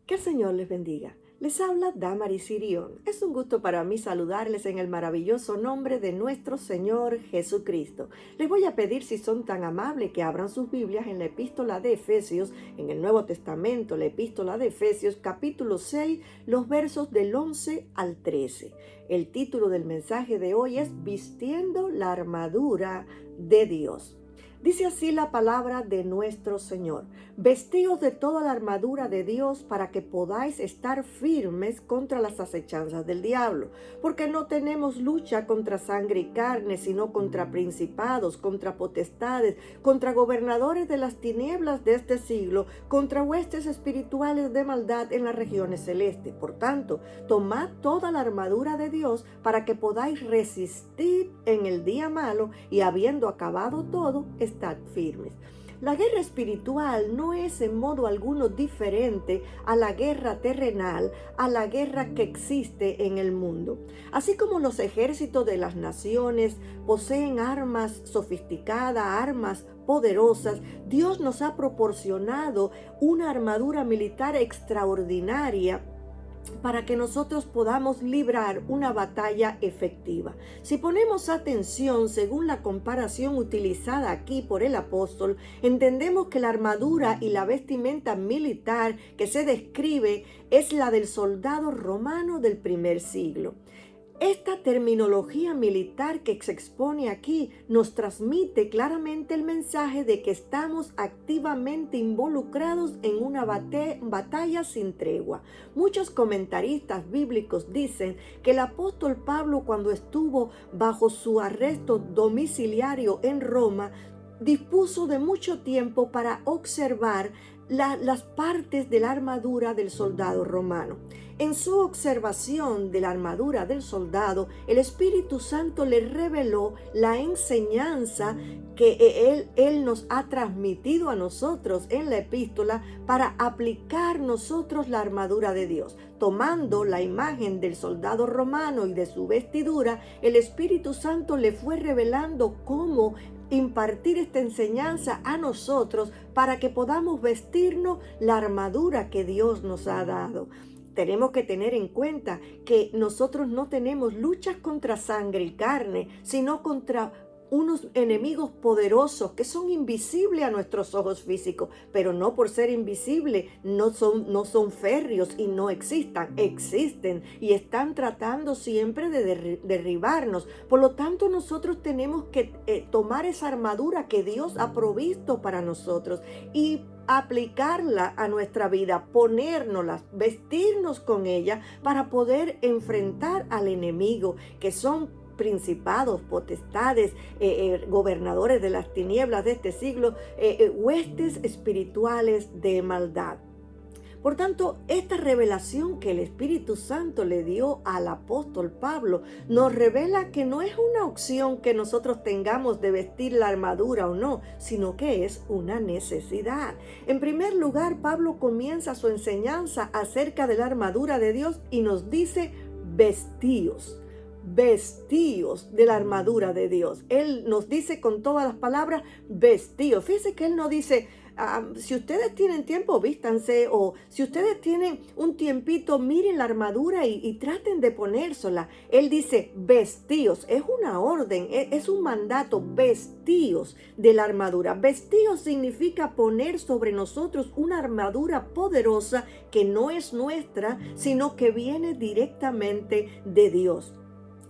Que el Señor les bendiga. Les habla Damaris Sirión. Es un gusto para mí saludarles en el maravilloso nombre de nuestro Señor Jesucristo. Les voy a pedir, si son tan amables, que abran sus Biblias en la epístola de Efesios, en el Nuevo Testamento, la epístola de Efesios, capítulo 6, los versos del 11 al 13. El título del mensaje de hoy es Vistiendo la armadura de Dios. Dice así la palabra de nuestro Señor: vestíos de toda la armadura de Dios para que podáis estar firmes contra las acechanzas del diablo, porque no tenemos lucha contra sangre y carne, sino contra principados, contra potestades, contra gobernadores de las tinieblas de este siglo, contra huestes espirituales de maldad en las regiones celestes. Por tanto, tomad toda la armadura de Dios para que podáis resistir en el día malo, y habiendo acabado todo, estad firmes. La guerra espiritual no es en modo alguno diferente a la guerra terrenal, a la guerra que existe en el mundo. Así como los ejércitos de las naciones poseen armas sofisticadas, armas poderosas, Dios nos ha proporcionado una armadura militar extraordinaria para que nosotros podamos librar una batalla efectiva. Si ponemos atención, según la comparación utilizada aquí por el apóstol, entendemos que la armadura y la vestimenta militar que se describe es la del soldado romano del primer siglo. Esta terminología militar que se expone aquí nos transmite claramente el mensaje de que estamos activamente involucrados en una batalla sin tregua. Muchos comentaristas bíblicos dicen que el apóstol Pablo, cuando estuvo bajo su arresto domiciliario en Roma, dispuso de mucho tiempo para observar las partes de la armadura del soldado romano. En su observación de la armadura del soldado, el Espíritu Santo le reveló la enseñanza que él nos ha transmitido a nosotros en la epístola para aplicar nosotros la armadura de Dios. Tomando la imagen del soldado romano y de su vestidura, el Espíritu Santo le fue revelando cómo impartir esta enseñanza a nosotros para que podamos vestirnos la armadura que Dios nos ha dado. Tenemos que tener en cuenta que nosotros no tenemos luchas contra sangre y carne, sino contra unos enemigos poderosos que son invisibles a nuestros ojos físicos, pero no por ser invisibles no son férreos y no existen y están tratando siempre de derribarnos. Por lo tanto, nosotros tenemos que tomar esa armadura que Dios ha provisto para nosotros y aplicarla a nuestra vida, ponérnosla, vestirnos con ella para poder enfrentar al enemigo, que son principados, potestades, gobernadores de las tinieblas de este siglo, huestes espirituales de maldad. Por tanto, esta revelación que el Espíritu Santo le dio al apóstol Pablo nos revela que no es una opción que nosotros tengamos de vestir la armadura o no, sino que es una necesidad. En primer lugar, Pablo comienza su enseñanza acerca de la armadura de Dios y nos dice: vestíos de la armadura de Dios. Él nos dice con todas las palabras, vestíos. Fíjense que él no dice, si ustedes tienen tiempo, vístanse, o si ustedes tienen un tiempito, miren la armadura y traten de ponérsela. Él dice, vestíos. Es una orden, es un mandato, vestíos de la armadura. Vestíos significa poner sobre nosotros una armadura poderosa que no es nuestra, sino que viene directamente de Dios.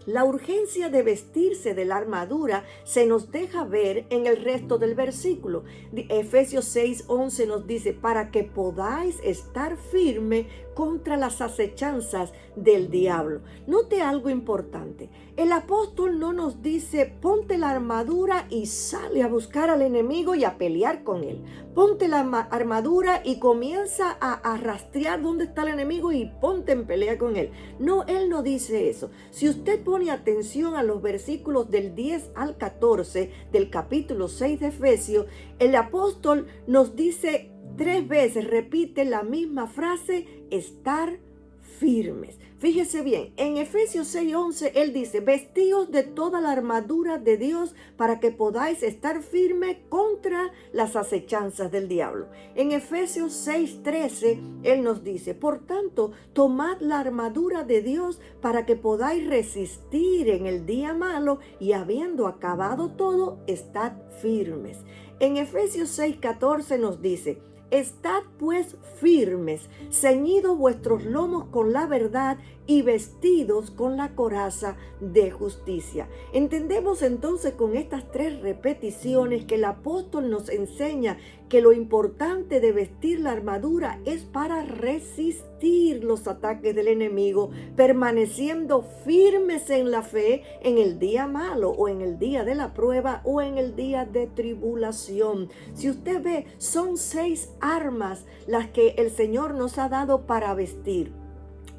La urgencia de vestirse de la armadura se nos deja ver en el resto del versículo. Efesios 6:11 nos dice, para que podáis estar firme contra las acechanzas del diablo. Note algo importante. El apóstol no nos dice, ponte la armadura y sale a buscar al enemigo y a pelear con él. Ponte la armadura y comienza a rastrear dónde está el enemigo y ponte en pelea con él. No, él no dice eso. Si usted pone atención a los versículos del 10 al 14 del capítulo 6 de Efesios, el apóstol nos dice 3 veces, repite la misma frase, estar firmes. Fíjese bien, en Efesios 6:11 él dice, vestíos de toda la armadura de Dios para que podáis estar firmes contra las acechanzas del diablo. En Efesios 6:13 él nos dice, por tanto, tomad la armadura de Dios para que podáis resistir en el día malo y habiendo acabado todo, estad firmes. En Efesios 6:14 nos dice, estad pues firmes, ceñidos vuestros lomos con la verdad y vestidos con la coraza de justicia. Entendemos entonces con estas tres repeticiones que el apóstol nos enseña que lo importante de vestir la armadura es para resistir los ataques del enemigo, permaneciendo firmes en la fe en el día malo o en el día de la prueba o en el día de tribulación. Si usted ve, son 6 armas las que el Señor nos ha dado para vestir,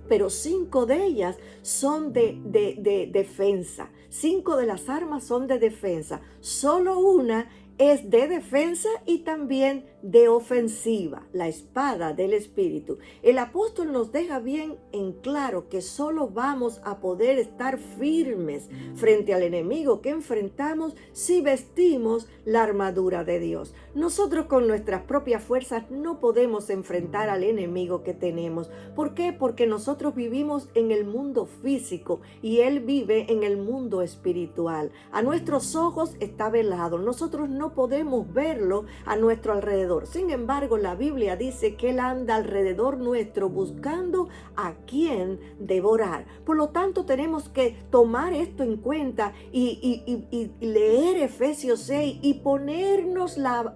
pero 5 de ellas son de defensa. 5 de las armas son de defensa. Solo una es de defensa y también de ofensiva, la espada del Espíritu. El apóstol nos deja bien en claro que solo vamos a poder estar firmes frente al enemigo que enfrentamos si vestimos la armadura de Dios. Nosotros con nuestras propias fuerzas no podemos enfrentar al enemigo que tenemos. ¿Por qué? Porque nosotros vivimos en el mundo físico y él vive en el mundo espiritual. A nuestros ojos está velado. Nosotros no podemos verlo a nuestro alrededor. Sin embargo, la Biblia dice que él anda alrededor nuestro buscando a quien devorar. Por lo tanto, tenemos que tomar esto en cuenta y leer Efesios 6 y ponernos la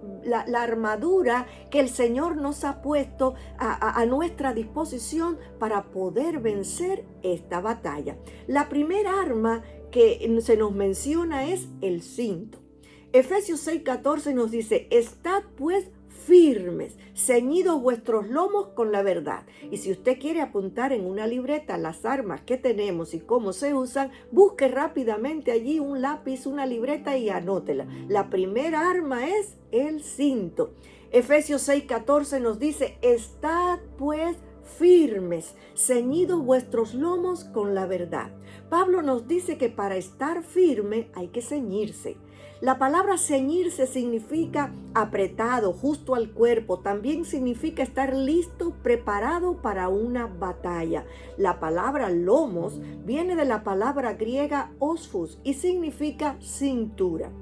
armadura que el Señor nos ha puesto a nuestra disposición para poder vencer esta batalla. La primera arma que se nos menciona es el cinto. Efesios 6:14 nos dice, estad pues firmes, ceñidos vuestros lomos con la verdad. Y si usted quiere apuntar en una libreta las armas que tenemos y cómo se usan, busque rápidamente allí un lápiz, una libreta y anótela. La primera arma es el cinto. Efesios 6:14 nos dice, estad pues firmes, ceñidos vuestros lomos con la verdad. Pablo nos dice que para estar firme hay que ceñirse. La palabra ceñirse significa apretado, justo al cuerpo. También significa estar listo, preparado para una batalla. La palabra lomos viene de la palabra griega osfus y significa cintura.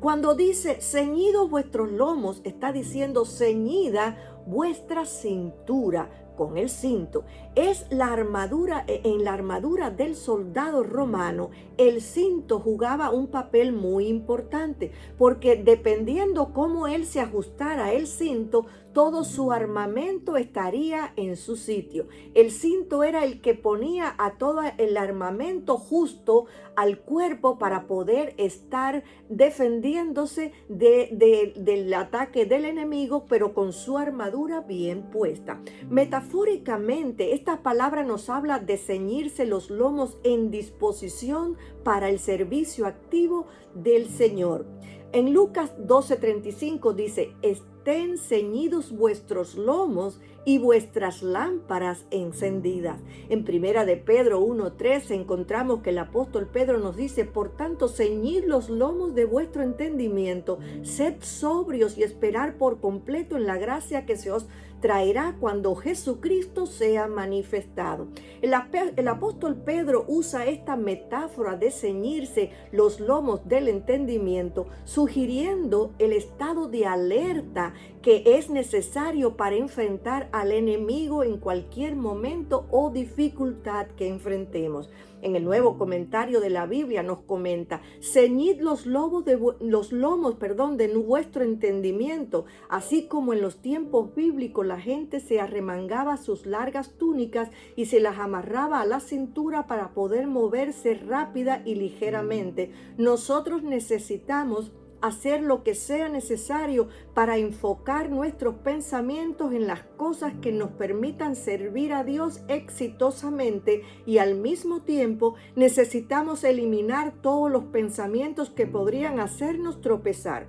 Cuando dice ceñidos vuestros lomos, está diciendo ceñida vuestra cintura con el cinto. Es la armadura, en la armadura del soldado romano, el cinto jugaba un papel muy importante, porque dependiendo cómo él se ajustara el cinto, todo su armamento estaría en su sitio. El cinto era el que ponía a todo el armamento justo al cuerpo para poder estar defendiéndose del ataque del enemigo, pero con su armadura bien puesta. Metafóricamente, esta palabra nos habla de ceñirse los lomos en disposición para el servicio activo del Señor. En Lucas 12:35 dice, estén ceñidos vuestros lomos y vuestras lámparas encendidas. En Primera de Pedro 1:3 encontramos que el apóstol Pedro nos dice, por tanto, ceñid los lomos de vuestro entendimiento, sed sobrios y esperar por completo en la gracia que se os traerá cuando Jesucristo sea manifestado. El apóstol Pedro usa esta metáfora de ceñirse los lomos del entendimiento, sugiriendo el estado de alerta que es necesario para enfrentar al enemigo en cualquier momento o dificultad que enfrentemos. En el Nuevo Comentario de la Biblia nos comenta, ceñid los lomos de vuestro entendimiento, así como en los tiempos bíblicos la gente se arremangaba sus largas túnicas y se las amarraba a la cintura para poder moverse rápida y ligeramente. Nosotros necesitamos hacer lo que sea necesario para enfocar nuestros pensamientos en las cosas que nos permitan servir a Dios exitosamente, y al mismo tiempo necesitamos eliminar todos los pensamientos que podrían hacernos tropezar.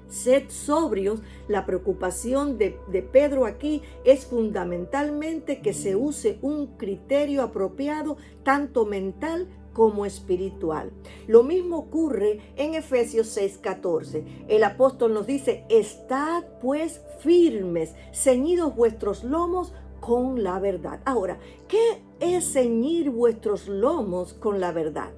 Sed sobrios. La preocupación de Pedro aquí es fundamentalmente que se use un criterio apropiado, tanto mental como espiritual. Lo mismo ocurre en Efesios 6:14. El apóstol nos dice: estad pues firmes, ceñidos vuestros lomos con la verdad. Ahora, ¿qué es ceñir vuestros lomos con la verdad?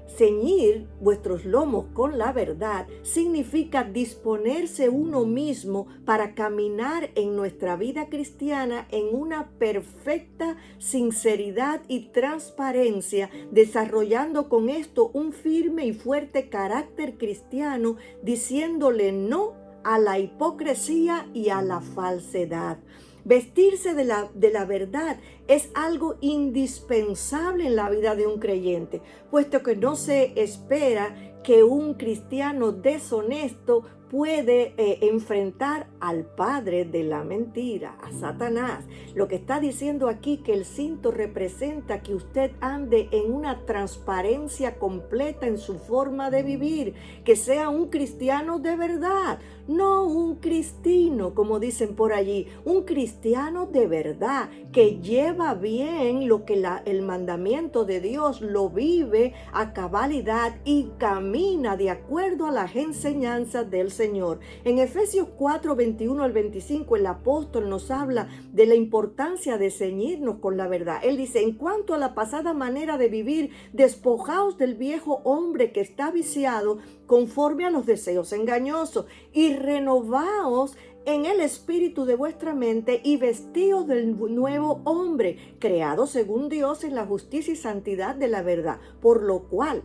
Ceñir vuestros lomos con la verdad significa disponerse uno mismo para caminar en nuestra vida cristiana en una perfecta sinceridad y transparencia, desarrollando con esto un firme y fuerte carácter cristiano, diciéndole no a la hipocresía y a la falsedad. Vestirse de la verdad es algo indispensable en la vida de un creyente, puesto que no se espera que un cristiano deshonesto puede enfrentar al padre de la mentira, a Satanás. Lo que está diciendo aquí que el cinto representa que usted ande en una transparencia completa en su forma de vivir, que sea un cristiano de verdad, no un cristino, como dicen por allí, un cristiano de verdad, que lleva bien lo que el mandamiento de Dios, lo vive a cabalidad y camina de acuerdo a las enseñanzas del Señor. En Efesios 4, 21 al 25, el apóstol nos habla de la importancia de ceñirnos con la verdad. Él dice: en cuanto a la pasada manera de vivir, despojaos del viejo hombre que está viciado conforme a los deseos engañosos, y renovaos en el espíritu de vuestra mente, y vestíos del nuevo hombre, creado según Dios en la justicia y santidad de la verdad. Por lo cual,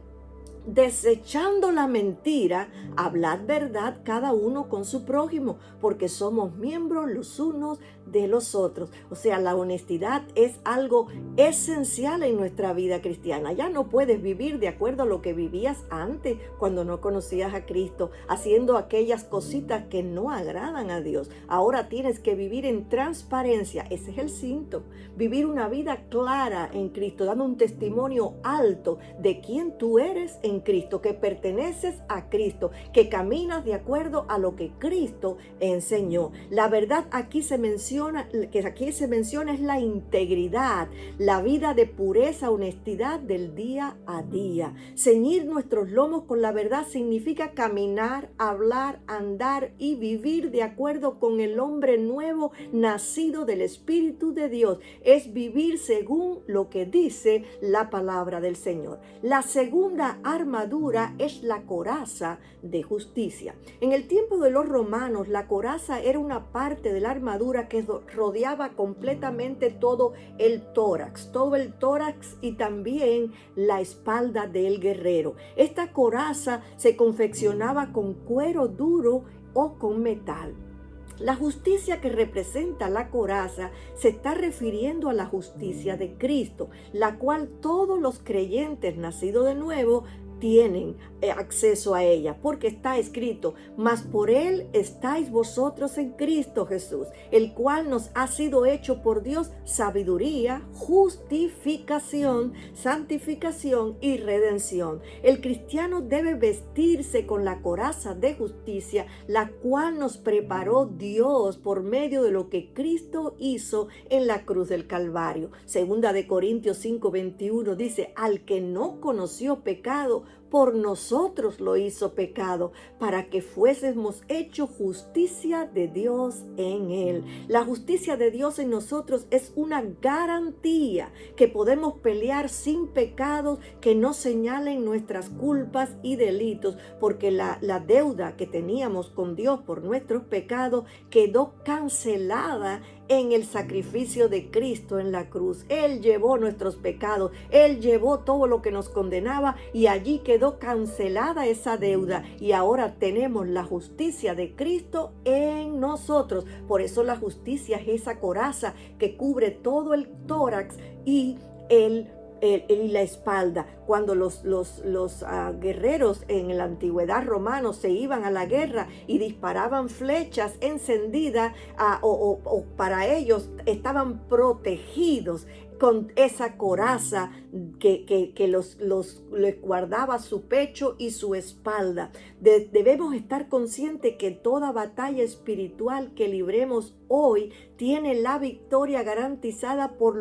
desechando la mentira, hablad verdad cada uno con su prójimo, porque somos miembros los unos de los otros. O sea, la honestidad es algo esencial en nuestra vida cristiana. Ya no puedes vivir de acuerdo a lo que vivías antes, cuando no conocías a Cristo, haciendo aquellas cositas que no agradan a Dios. Ahora tienes que vivir en transparencia. Ese es el cinto. Vivir una vida clara en Cristo, dando un testimonio alto de quién tú eres en Cristo, que perteneces a Cristo, que caminas de acuerdo a lo que Cristo enseñó. La verdad aquí se menciona es la integridad, la vida de pureza, honestidad del día a día. Ceñir nuestros lomos con la verdad significa caminar, hablar, andar y vivir de acuerdo con el hombre nuevo nacido del Espíritu de Dios. Es vivir según lo que dice la palabra del Señor. La segunda armadura es la coraza de justicia. En el tiempo de los romanos, la coraza era una parte de la armadura que rodeaba completamente todo el tórax y también la espalda del guerrero. Esta coraza se confeccionaba con cuero duro o con metal. La justicia que representa la coraza se está refiriendo a la justicia de Cristo, la cual todos los creyentes nacidos de nuevo tienen acceso a ella, porque está escrito: mas por él estáis vosotros en Cristo Jesús, el cual nos ha sido hecho por Dios sabiduría, justificación, santificación y redención. El cristiano debe vestirse con la coraza de justicia, la cual nos preparó Dios por medio de lo que Cristo hizo en la cruz del Calvario. Segunda de Corintios 5:21 dice: al que no conoció pecado, por nosotros lo hizo pecado, para que fuésemos hecho justicia de Dios en él. La justicia de Dios en nosotros es una garantía que podemos pelear sin pecados que no señalen nuestras culpas y delitos, porque la deuda que teníamos con Dios por nuestros pecados quedó cancelada en el sacrificio de Cristo en la cruz. Él llevó nuestros pecados, Él llevó todo lo que nos condenaba, y allí quedó cancelada esa deuda, y ahora tenemos la justicia de Cristo en nosotros. Por eso la justicia es esa coraza que cubre todo el tórax y la espalda. Cuando los guerreros en la antigüedad romanos se iban a la guerra y disparaban flechas encendidas, o para ellos estaban protegidos con esa coraza que les guardaba su pecho y su espalda. Debemos estar conscientes que toda batalla espiritual que libremos hoy tiene la victoria garantizada por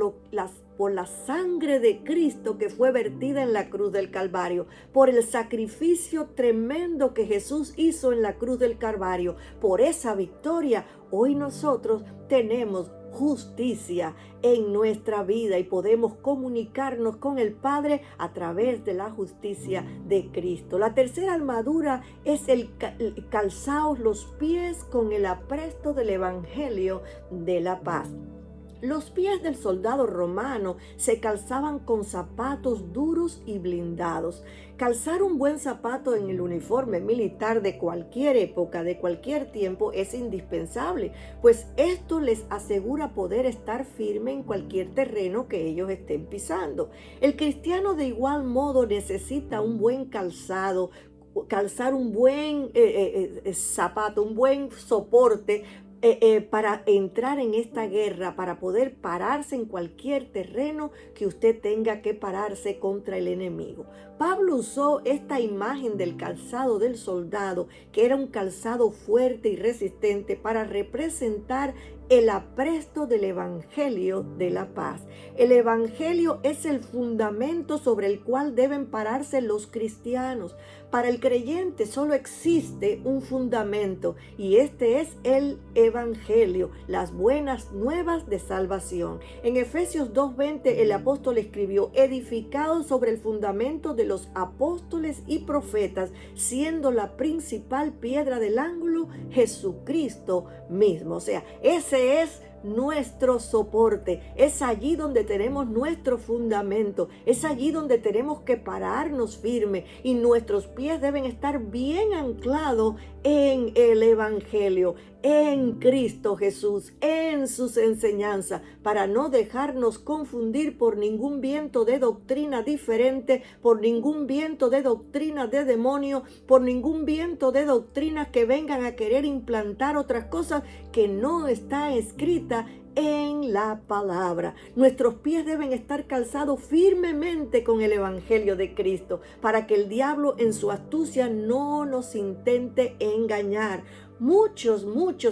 la sangre de Cristo que fue vertida en la cruz del Calvario, por el sacrificio tremendo que Jesús hizo en la cruz del Calvario. Por esa victoria, hoy nosotros tenemos justicia en nuestra vida y podemos comunicarnos con el Padre a través de la justicia de Cristo. La tercera armadura es calzaos los pies con el apresto del Evangelio de la paz. Los pies del soldado romano se calzaban con zapatos duros y blindados. Calzar un buen zapato en el uniforme militar de cualquier época, de cualquier tiempo, es indispensable, pues esto les asegura poder estar firme en cualquier terreno que ellos estén pisando. El cristiano de igual modo necesita un buen calzado, calzar un buen zapato, un buen soporte para entrar en esta guerra, para poder pararse en cualquier terreno que usted tenga que pararse contra el enemigo. Pablo usó esta imagen del calzado del soldado, que era un calzado fuerte y resistente, para representar el apresto del Evangelio de la paz. El Evangelio es el fundamento sobre el cual deben pararse los cristianos. Para el creyente solo existe un fundamento y este es el Evangelio, las buenas nuevas de salvación. En Efesios 2:20 el apóstol escribió: edificados sobre el fundamento de los apóstoles y profetas, siendo la principal piedra del ángulo Jesucristo mismo. O sea, ese es nuestro soporte, es allí donde tenemos nuestro fundamento, es allí donde tenemos que pararnos firme y nuestros pies deben estar bien anclados en el Evangelio, en Cristo Jesús, en sus enseñanzas, para no dejarnos confundir por ningún viento de doctrina diferente, por ningún viento de doctrina de demonio, por ningún viento de doctrinas que vengan a querer implantar otras cosas que no está escrita en la palabra. Nuestros pies deben estar calzados firmemente con el Evangelio de Cristo, para que el diablo en su astucia no nos intente engañar. Muchos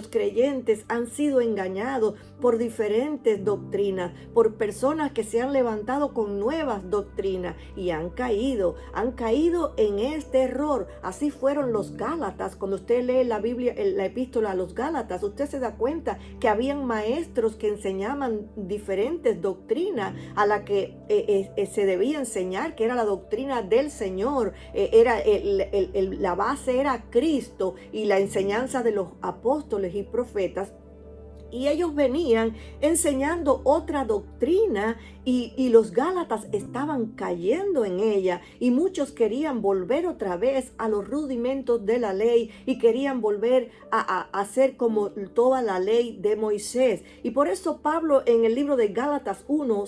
creyentes han sido engañados por diferentes doctrinas, por personas que se han levantado con nuevas doctrinas y han caído en este error. Así fueron los Gálatas. Cuando usted lee la Biblia, la epístola a los Gálatas, usted se da cuenta que habían maestros que enseñaban diferentes doctrinas a la que se debía enseñar, que era la doctrina del Señor. La base era Cristo y la enseñanza de los apóstoles y profetas, y ellos venían enseñando otra doctrina y los Gálatas estaban cayendo en ella, y muchos querían volver otra vez a los rudimentos de la ley y querían volver a hacer como toda la ley de Moisés. Y por eso Pablo en el libro de Gálatas 1,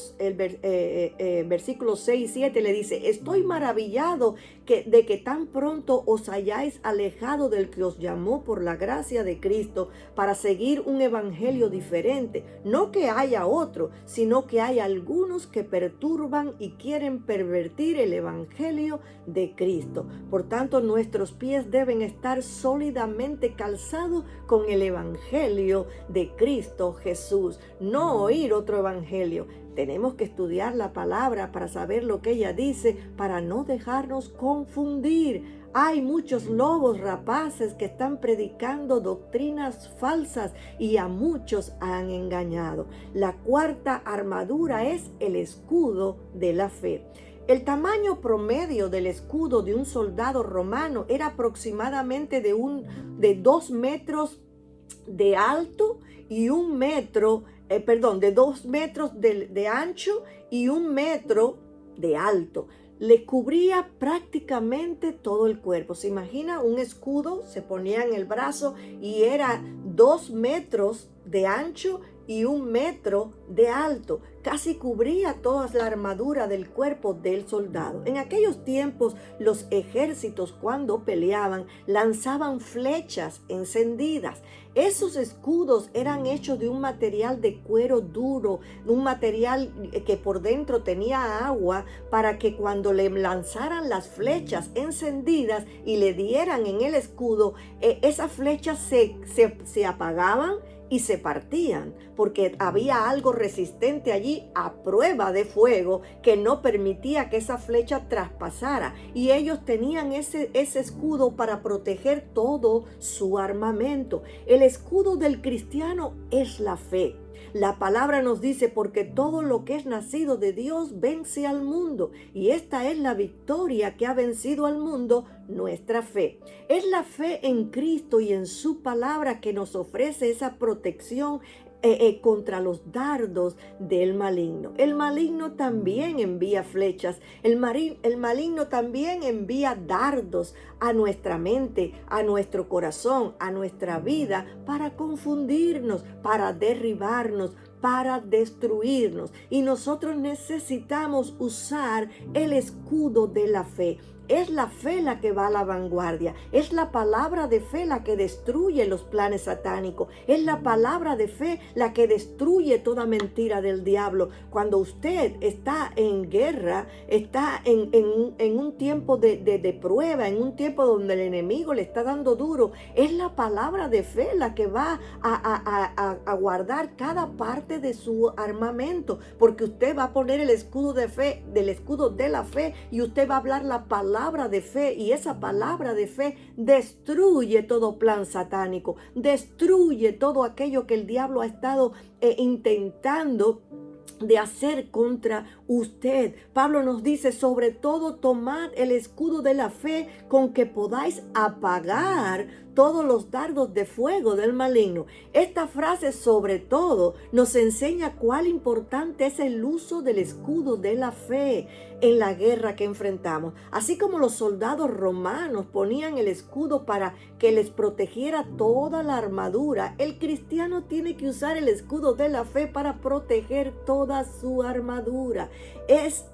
versículos 6 y 7 le dice: estoy maravillado de que tan pronto os hayáis alejado del que os llamó por la gracia de Cristo para seguir un evangelio diferente. No que haya otro, sino que hay algunos que perturban y quieren pervertir el evangelio de Cristo. Por tanto, nuestros pies deben estar sólidamente calzados con el evangelio de Cristo Jesús, no oír otro evangelio. Tenemos que estudiar la palabra para saber lo que ella dice, para no dejarnos confundir. Hay muchos lobos rapaces que están predicando doctrinas falsas y a muchos han engañado. La cuarta armadura es el escudo de la fe. El tamaño promedio del escudo de un soldado romano era aproximadamente de 2 metros de alto y 1 metro, de 2 metros de ancho y 1 metro de alto. Le cubría prácticamente todo el cuerpo. Se imagina un escudo, se ponía en el brazo y era 2 metros de ancho y 1 metro de alto. Casi cubría toda la armadura del cuerpo del soldado. En aquellos tiempos, los ejércitos, cuando peleaban, lanzaban flechas encendidas. Esos escudos eran hechos de un material de cuero duro, un material que por dentro tenía agua, para que cuando le lanzaran las flechas encendidas y le dieran en el escudo, esas flechas se apagaban y se partían, porque había algo resistente allí a prueba de fuego que no permitía que esa flecha traspasara, y ellos tenían ese escudo para proteger todo su armamento. El escudo del cristiano es la fe. La palabra nos dice: porque todo lo que es nacido de Dios vence al mundo, y esta es la victoria que ha vencido al mundo, nuestra fe. Es la fe en Cristo y en su palabra que nos ofrece esa protección contra los dardos del maligno. El maligno también envía flechas. El maligno también envía dardos a nuestra mente, a nuestro corazón, a nuestra vida, para confundirnos, para derribarnos, para destruirnos. Y nosotros necesitamos usar el escudo de la fe. Es la fe la que va a la vanguardia. Es la palabra de fe la que destruye los planes satánicos. Es la palabra de fe la que destruye toda mentira del diablo. Cuando usted está en guerra, está en un tiempo de prueba, en un tiempo donde el enemigo le está dando duro, es la palabra de fe la que va a guardar cada parte de su armamento, porque usted va a poner el escudo de fe, del escudo de la fe, y usted va a hablar la palabra de fe, y esa palabra de fe destruye todo plan satánico, destruye todo aquello que el diablo ha estado intentando de hacer contra usted. Pablo nos dice: sobre todo tomad el escudo de la fe, con que podáis apagar todos los dardos de fuego del maligno. Esta frase, sobre todo, nos enseña cuál importante es el uso del escudo de la fe en la guerra que enfrentamos. Así como los soldados romanos ponían el escudo para que les protegiera toda la armadura, el cristiano tiene que usar el escudo de la fe para proteger toda su armadura. Es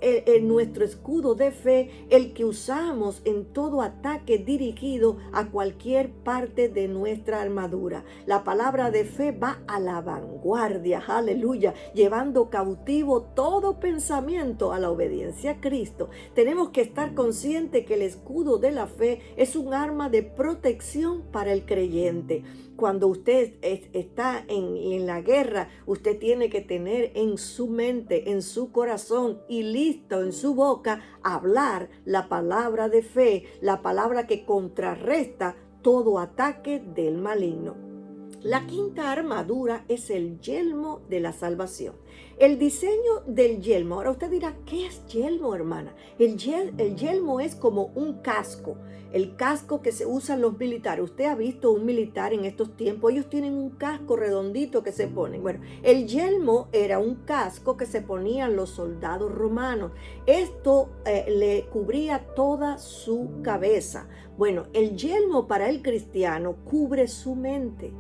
nuestro escudo de fe el que usamos en todo ataque dirigido a cualquier parte de nuestra armadura. La palabra de fe va a la vanguardia, aleluya, llevando cautivo todo pensamiento a la obediencia a Cristo. Tenemos que estar conscientes que el escudo de la fe es un arma de protección para el creyente. Cuando usted está en la guerra, usted tiene que tener en su mente, en su corazón y listo en su boca hablar la palabra de fe, la palabra que contrarresta todo ataque del maligno. La quinta armadura es el yelmo de la salvación. El diseño del yelmo. Ahora usted dirá: ¿qué es yelmo, hermana? El yelmo es como un casco. El casco que se usan los militares. Usted ha visto un militar en estos tiempos. Ellos tienen un casco redondito que se ponen. Bueno, el yelmo era un casco que se ponían los soldados romanos. Esto le cubría toda su cabeza. Bueno, el yelmo para el cristiano cubre su mente.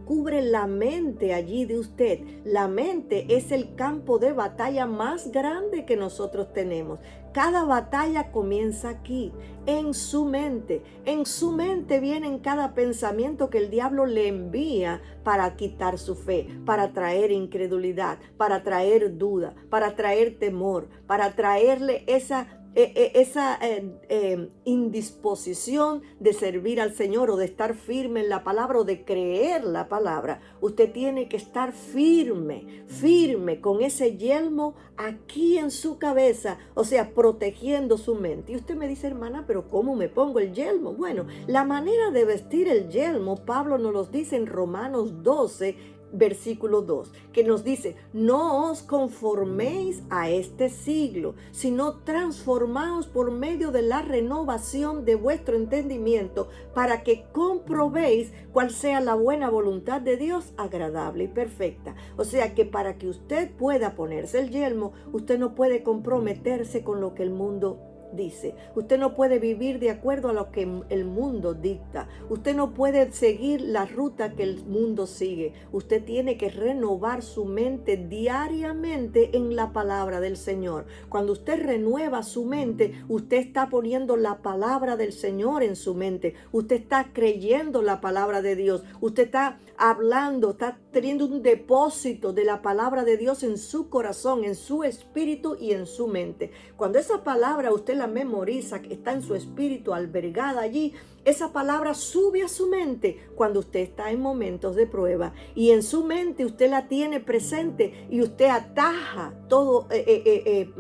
Cubre la mente allí de usted. La mente es el campo de batalla más grande que nosotros tenemos. Cada batalla comienza aquí, en su mente. En su mente viene cada pensamiento que el diablo le envía para quitar su fe, para traer incredulidad, para traer duda, para traer temor, para traerle esa indisposición de servir al Señor o de estar firme en la palabra o de creer la palabra. Usted tiene que estar firme con ese yelmo aquí en su cabeza, o sea, protegiendo su mente. Y usted me dice: hermana, pero ¿cómo me pongo el yelmo? Bueno, la manera de vestir el yelmo, Pablo nos lo dice en Romanos 12, versículo 2, que nos dice: no os conforméis a este siglo, sino transformaos por medio de la renovación de vuestro entendimiento, para que comprobéis cuál sea la buena voluntad de Dios, agradable y perfecta. O sea que para que usted pueda ponerse el yelmo, usted no puede comprometerse con lo que el mundo dice. Usted no puede vivir de acuerdo a lo que el mundo dicta. Usted no puede seguir la ruta que el mundo sigue. Usted tiene que renovar su mente diariamente en la palabra del Señor. Cuando usted renueva su mente, usted está poniendo la palabra del Señor en su mente. Usted está creyendo la palabra de Dios. Usted está hablando, está teniendo un depósito de la palabra de Dios en su corazón, en su espíritu y en su mente. Cuando esa palabra usted la memoriza, que está en su espíritu albergada allí, esa palabra sube a su mente cuando usted está en momentos de prueba, y en su mente usted la tiene presente y usted ataja todo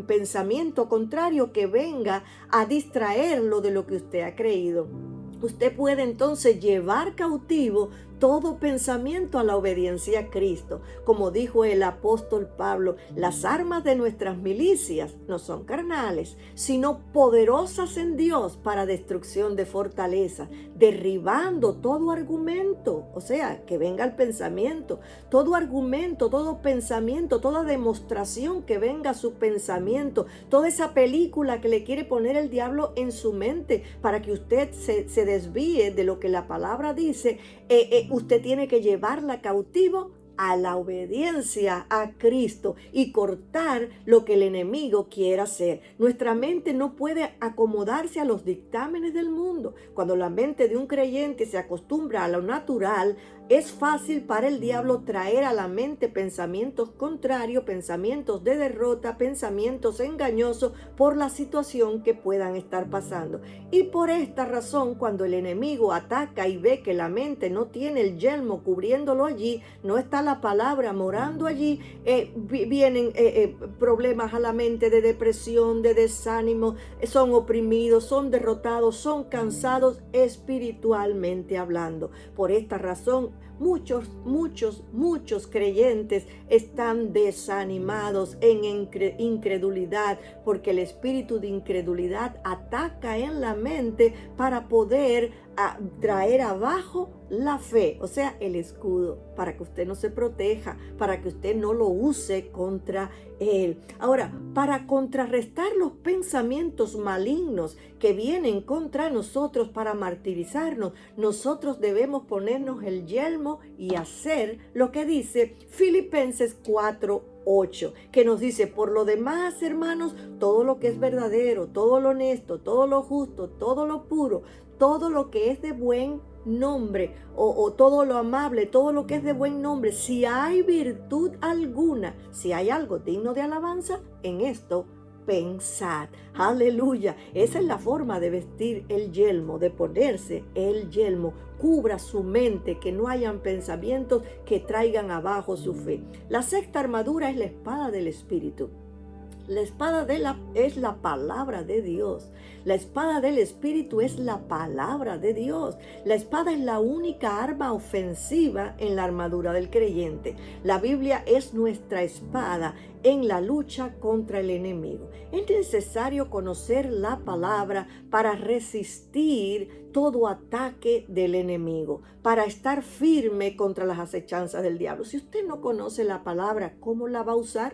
pensamiento contrario que venga a distraerlo de lo que usted ha creído. Usted puede entonces llevar cautivo todo pensamiento a la obediencia a Cristo. Como dijo el apóstol Pablo, las armas de nuestras milicias no son carnales, sino poderosas en Dios para destrucción de fortaleza, derribando todo argumento, o sea, que venga el pensamiento, todo argumento, todo pensamiento, toda demostración que venga a su pensamiento, toda esa película que le quiere poner el diablo en su mente para que usted se desvíe de lo que la palabra dice. Usted tiene que llevarla cautivo a la obediencia a Cristo y cortar lo que el enemigo quiera hacer. Nuestra mente no puede acomodarse a los dictámenes del mundo. Cuando la mente de un creyente se acostumbra a lo natural, es fácil para el diablo traer a la mente pensamientos contrarios, pensamientos de derrota, pensamientos engañosos por la situación que puedan estar pasando. Y por esta razón, cuando el enemigo ataca y ve que la mente no tiene el yelmo cubriéndolo allí, no está la palabra morando allí, vienen problemas a la mente de depresión, de desánimo, son oprimidos, son derrotados, son cansados espiritualmente hablando. Por esta razón, muchos creyentes están desanimados en incredulidad, porque el espíritu de incredulidad ataca en la mente para poder traer abajo la fe, o sea, el escudo, para que usted no se proteja, para que usted no lo use contra él. Ahora, para contrarrestar los pensamientos malignos que vienen contra nosotros para martirizarnos, nosotros debemos ponernos el yelmo y hacer lo que dice Filipenses 4:8, que nos dice: por lo demás, hermanos, todo lo que es verdadero, todo lo honesto, todo lo justo, todo lo puro, todo lo que es de buen nombre, o todo lo amable, todo lo que es de buen nombre, si hay virtud alguna, si hay algo digno de alabanza, en esto pensad. Aleluya. Esa es la forma de vestir el yelmo, de ponerse el yelmo. Cubra su mente, que no hayan pensamientos que traigan abajo su fe. La sexta armadura es la espada del Espíritu. La espada es la palabra de Dios. La espada del Espíritu es la palabra de Dios. La espada es la única arma ofensiva en la armadura del creyente. La Biblia es nuestra espada en la lucha contra el enemigo. Es necesario conocer la palabra para resistir todo ataque del enemigo, para estar firme contra las acechanzas del diablo. Si usted no conoce la palabra, ¿cómo la va a usar?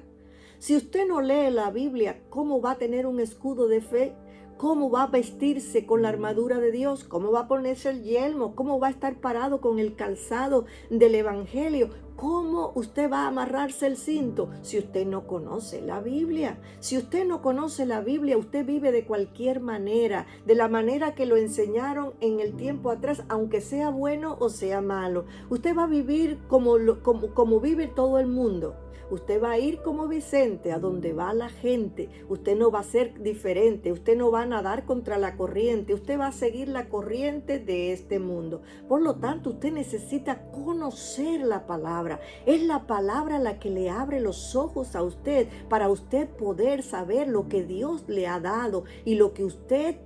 Si usted no lee la Biblia, ¿cómo va a tener un escudo de fe? ¿Cómo va a vestirse con la armadura de Dios? ¿Cómo va a ponerse el yelmo? ¿Cómo va a estar parado con el calzado del Evangelio? ¿Cómo usted va a amarrarse el cinto si usted no conoce la Biblia? Si usted no conoce la Biblia, usted vive de cualquier manera, de la manera que lo enseñaron en el tiempo atrás, aunque sea bueno o sea malo. Usted va a vivir como vive todo el mundo. Usted va a ir como Vicente, a donde va la gente. Usted no va a ser diferente. Usted no va a nadar contra la corriente. Usted va a seguir la corriente de este mundo. Por lo tanto, usted necesita conocer la palabra. Es la palabra la que le abre los ojos a usted para usted poder saber lo que Dios le ha dado y lo que usted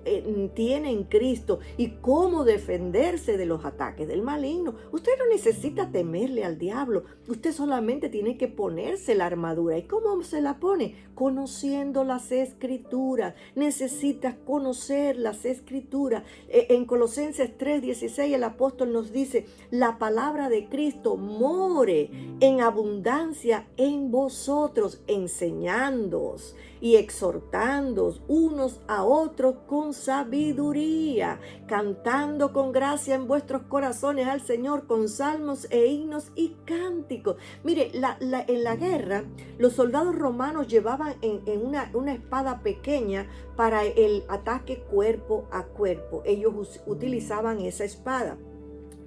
tiene en Cristo y cómo defenderse de los ataques del maligno. Usted no necesita temerle al diablo. Usted solamente tiene que poner ponerse la armadura. ¿Y cómo se la pone? Conociendo las Escrituras. Necesitas conocer las Escrituras. En Colosenses 3:16 el apóstol nos dice, la palabra de Cristo more en abundancia en vosotros, enseñándoos y exhortándoos unos a otros con sabiduría, cantando con gracia en vuestros corazones al Señor con salmos e himnos y cánticos. Mire, en la guerra, los soldados romanos llevaban en una espada pequeña para el ataque cuerpo a cuerpo. Ellos utilizaban esa espada.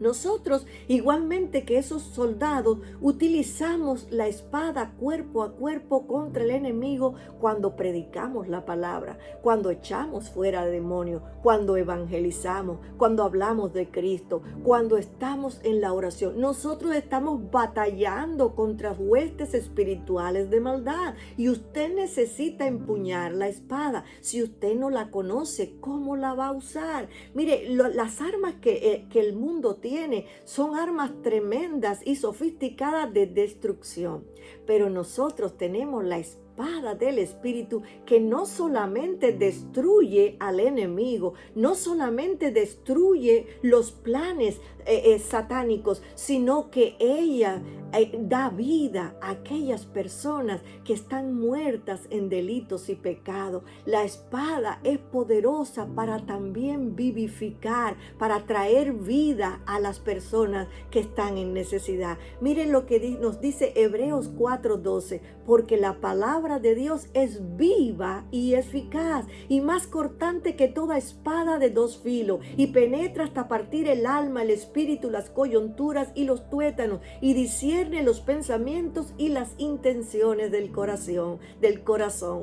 Nosotros, igualmente que esos soldados, utilizamos la espada cuerpo a cuerpo contra el enemigo cuando predicamos la palabra, cuando echamos fuera demonios, cuando evangelizamos, cuando hablamos de Cristo, cuando estamos en la oración. Nosotros estamos batallando contra huestes espirituales de maldad y usted necesita empuñar la espada. Si usted no la conoce, ¿cómo la va a usar? Mire, las armas que el mundo tiene son armas tremendas y sofisticadas de destrucción, pero nosotros tenemos la espada del Espíritu que no solamente destruye al enemigo, no solamente destruye los planes satánicos, sino que ella da vida a aquellas personas que están muertas en delitos y pecados. La espada es poderosa para también vivificar, para traer vida a las personas que están en necesidad. Miren lo que nos dice Hebreos 4:12, porque la palabra de Dios es viva y eficaz y más cortante que toda espada de dos filos y penetra hasta partir el alma, el espíritu, las coyunturas y los tuétanos y discierne los pensamientos y las intenciones del corazón.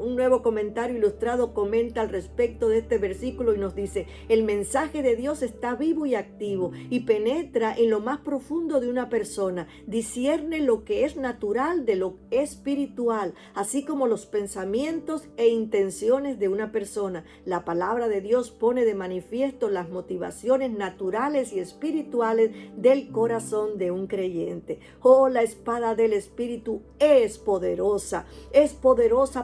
Un nuevo comentario ilustrado comenta al respecto de este versículo y nos dice: el mensaje de Dios está vivo y activo y penetra en lo más profundo de una persona, discierne lo que es natural de lo espiritual, así como los pensamientos e intenciones de una persona. La palabra de Dios pone de manifiesto las motivaciones naturales y espirituales del corazón de un creyente. Oh, la espada del Espíritu es poderosa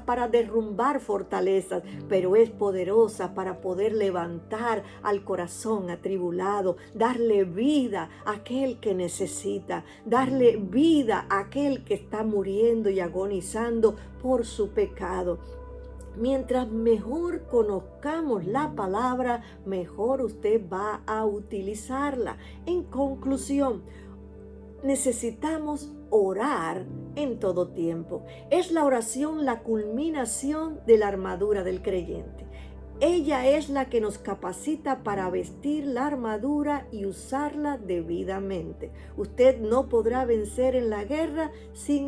para derrumbar fortalezas, pero es poderosa para poder levantar al corazón atribulado, darle vida a aquel que necesita, darle vida a aquel que está muriendo y agonizando por su pecado. Mientras mejor conozcamos la palabra, mejor usted va a utilizarla. En conclusión, necesitamos orar en todo tiempo. Es la oración la culminación de la armadura del creyente. Ella es la que nos capacita para vestir la armadura y usarla debidamente. Usted no podrá vencer en la guerra sin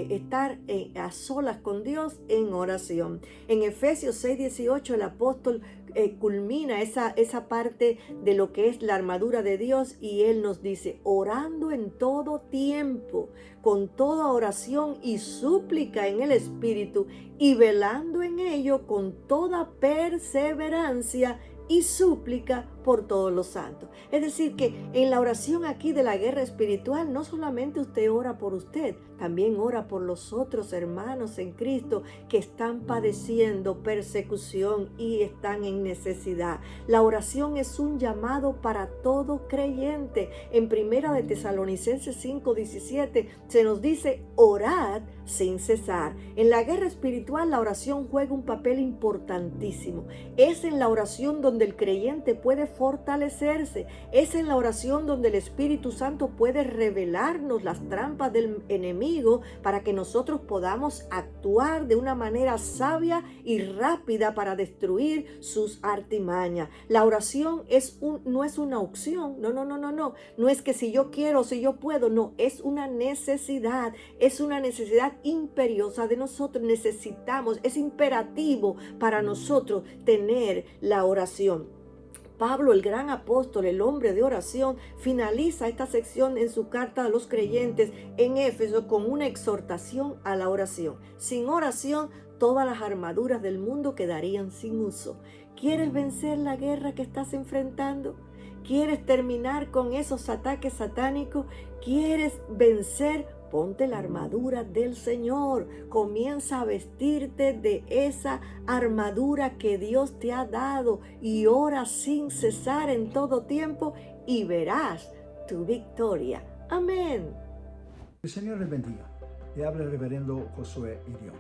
estar a solas con Dios en oración. En Efesios 6:18 el apóstol culmina esa parte de lo que es la armadura de Dios y él nos dice: orando en todo tiempo, con toda oración y súplica en el Espíritu, y velando en ello con toda perseverancia y súplica por todos los santos. Es decir, que en la oración aquí de la guerra espiritual, no solamente usted ora por usted, también ora por los otros hermanos en Cristo que están padeciendo persecución y están en necesidad. La oración es un llamado para todo creyente. En Primera de Tesalonicenses 5:17 se nos dice: orad sin cesar. En la guerra espiritual la oración juega un papel importantísimo. Es en la oración donde el creyente puede fortalecerse. Es en la oración donde el Espíritu Santo puede revelarnos las trampas del enemigo para que nosotros podamos actuar de una manera sabia y rápida para destruir sus artimañas. La oración no es una opción. No es que si yo quiero, si yo puedo. No, es una necesidad. Es una necesidad imperiosa de nosotros. Necesitamos, es imperativo para nosotros tener la oración. Pablo, el gran apóstol, el hombre de oración, finaliza esta sección en su carta a los creyentes en Éfeso con una exhortación a la oración. Sin oración, todas las armaduras del mundo quedarían sin uso. ¿Quieres vencer la guerra que estás enfrentando? ¿Quieres terminar con esos ataques satánicos? ¿Quieres vencer? Ponte la armadura del Señor. Comienza a vestirte de esa armadura que Dios te ha dado y ora sin cesar en todo tiempo y verás tu victoria. Amén. El Señor les bendiga. Le habla el reverendo Josué Irión.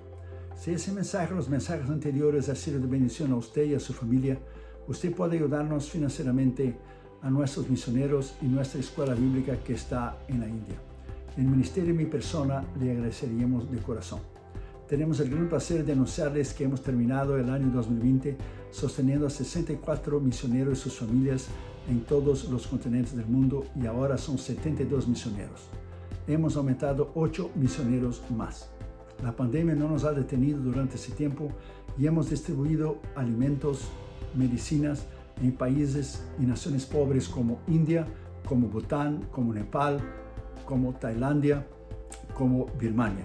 Si ese mensaje o los mensajes anteriores ha sido de bendición a usted y a su familia, usted puede ayudarnos financieramente a nuestros misioneros y nuestra escuela bíblica que está en la India. En el ministerio y mi persona le agradeceríamos de corazón. Tenemos el gran placer de anunciarles que hemos terminado el año 2020 sosteniendo a 64 misioneros y sus familias en todos los continentes del mundo y ahora son 72 misioneros. Hemos aumentado 8 misioneros más. La pandemia no nos ha detenido durante ese tiempo y hemos distribuido alimentos, medicinas en países y naciones pobres como India, como Bután, como Nepal, como Tailandia, como Birmania.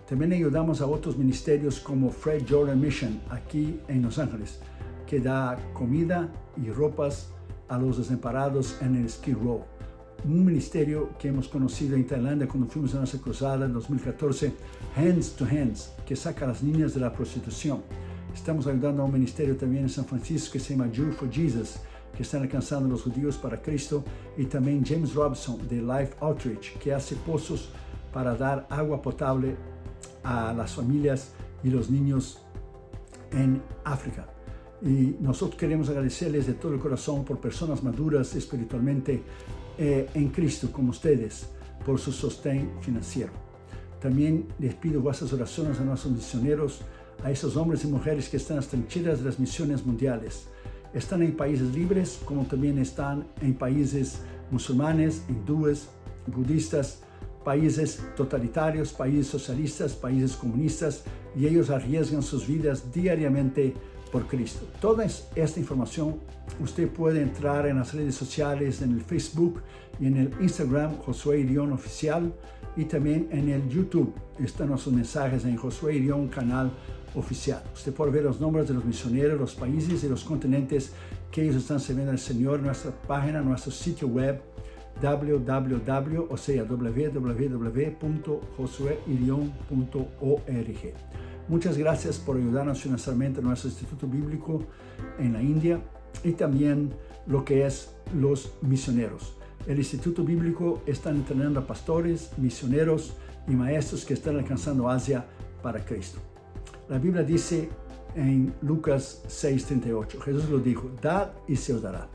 También ayudamos a otros ministerios como Fred Jordan Mission aquí en Los Ángeles, que da comida y ropas a los desamparados en el Skid Row. Un ministerio que hemos conocido en Tailandia cuando fuimos a nuestra cruzada en 2014, Hands to Hands, que saca a las niñas de la prostitución. Estamos ayudando a un ministerio también en San Francisco que se llama Jew for Jesus, que están alcanzando a los judíos para Cristo, y también James Robson de Life Outreach, que hace pozos para dar agua potable a las familias y los niños en África. Y nosotros queremos agradecerles de todo el corazón por personas maduras espiritualmente en Cristo como ustedes, por su sostén financiero. También les pido vuestras oraciones a nuestros misioneros, a esos hombres y mujeres que están en las trincheras de las misiones mundiales. Están en países libres, como también están en países musulmanes, hindúes, budistas, países totalitarios, países socialistas, países comunistas, y ellos arriesgan sus vidas diariamente por Cristo. Toda esta información usted puede entrar en las redes sociales, en el Facebook y en el Instagram Josué Irión Oficial, y también en el YouTube están nuestros mensajes en Josué Irión Canal Oficial. Usted puede ver los nombres de los misioneros, los países y los continentes que ellos están sirviendo al Señor en nuestra página, nuestro sitio web www.josueirion.org. Muchas gracias por ayudarnos financieramente a nuestro Instituto Bíblico en la India y también lo que es los misioneros. El Instituto Bíblico está entrenando a pastores, misioneros y maestros que están alcanzando Asia para Cristo. La Biblia dice en Lucas 6:38, Jesús lo dijo: dad y se os dará.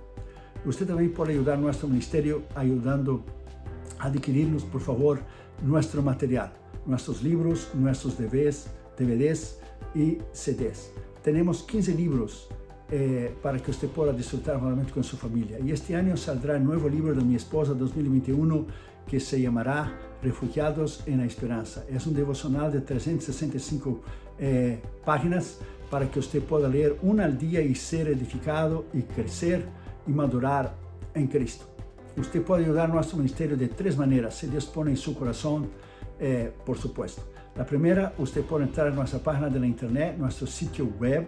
Usted también puede ayudar a nuestro ministerio ayudando a adquirirnos, por favor, nuestro material, nuestros libros, nuestros DVDs y CDs. Tenemos 15 libros para que usted pueda disfrutar nuevamente con su familia. Y este año saldrá el nuevo libro de mi esposa 2021 que se llamará Refugiados en la Esperanza. Es un devocional de 365 páginas para que usted pueda leer una al día y ser edificado y crecer y madurar en Cristo. Usted puede ayudar a nuestro ministerio de 3 maneras, si Dios pone en su corazón, por supuesto. La primera, usted puede entrar en nuestra página de la internet, nuestro sitio web,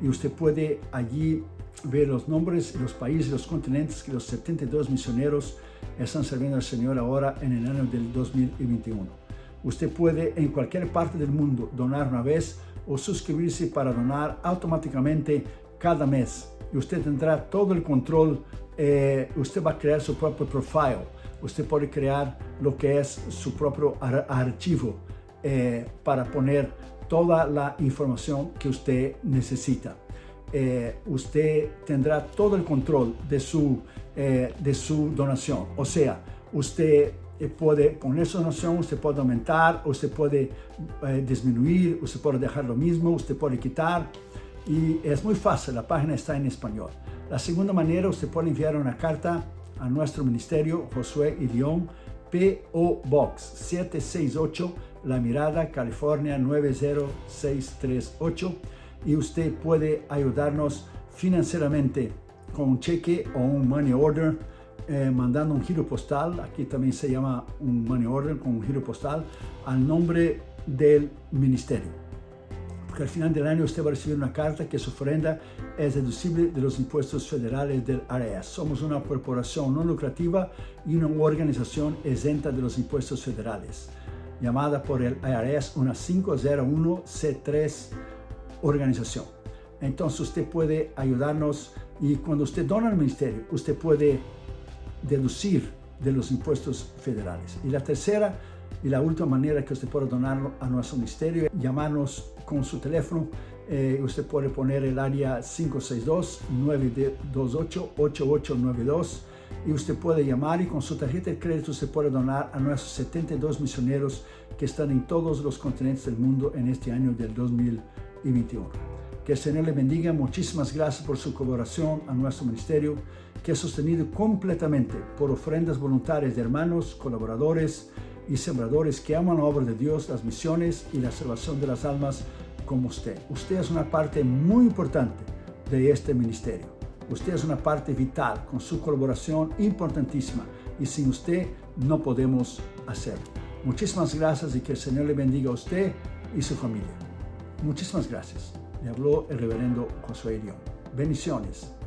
y usted puede allí ver los nombres, los países, los continentes que los 72 misioneros están sirviendo al Señor ahora en el año del 2021. Usted puede en cualquier parte del mundo donar una vez o suscribirse para donar automáticamente cada mes. Y usted tendrá todo el control, usted va a crear su propio profile, usted puede crear lo que es su propio archivo para poner toda la información que usted necesita. Usted tendrá todo el control de su donación. O sea, usted puede poner su donación, usted puede aumentar, usted puede disminuir, usted puede dejar lo mismo, usted puede quitar. Y es muy fácil, la página está en español. La segunda manera, usted puede enviar una carta a nuestro ministerio, Josué Irión, P.O. Box 768, La Mirada, California 90638, y usted puede ayudarnos financieramente con un cheque o un money order, mandando un giro postal, aquí también se llama un money order con un giro postal, al nombre del ministerio. Porque al final del año usted va a recibir una carta que su ofrenda es deducible de los impuestos federales del IRS. Somos una corporación no lucrativa y una organización exenta de los impuestos federales. llamada por el IRS una 501c3 organización. Entonces usted puede ayudarnos y cuando usted dona al ministerio, usted puede deducir de los impuestos federales. Y la tercera y la última manera que usted puede donar a nuestro ministerio, llamarnos con su teléfono. Usted puede poner el área 562-928-8892 y usted puede llamar y con su tarjeta de crédito usted puede donar a nuestros 72 misioneros que están en todos los continentes del mundo en este año del 2021. Que el Señor le bendiga. Muchísimas gracias por su colaboración a nuestro ministerio, que es sostenido completamente por ofrendas voluntarias de hermanos, colaboradores y sembradores que aman la obra de Dios, las misiones y la salvación de las almas como usted. Usted es una parte muy importante de este ministerio. Usted es una parte vital con su colaboración importantísima y sin usted no podemos hacerlo. Muchísimas gracias y que el Señor le bendiga a usted y su familia. Muchísimas gracias. Le habló el reverendo Josué Irión. Bendiciones.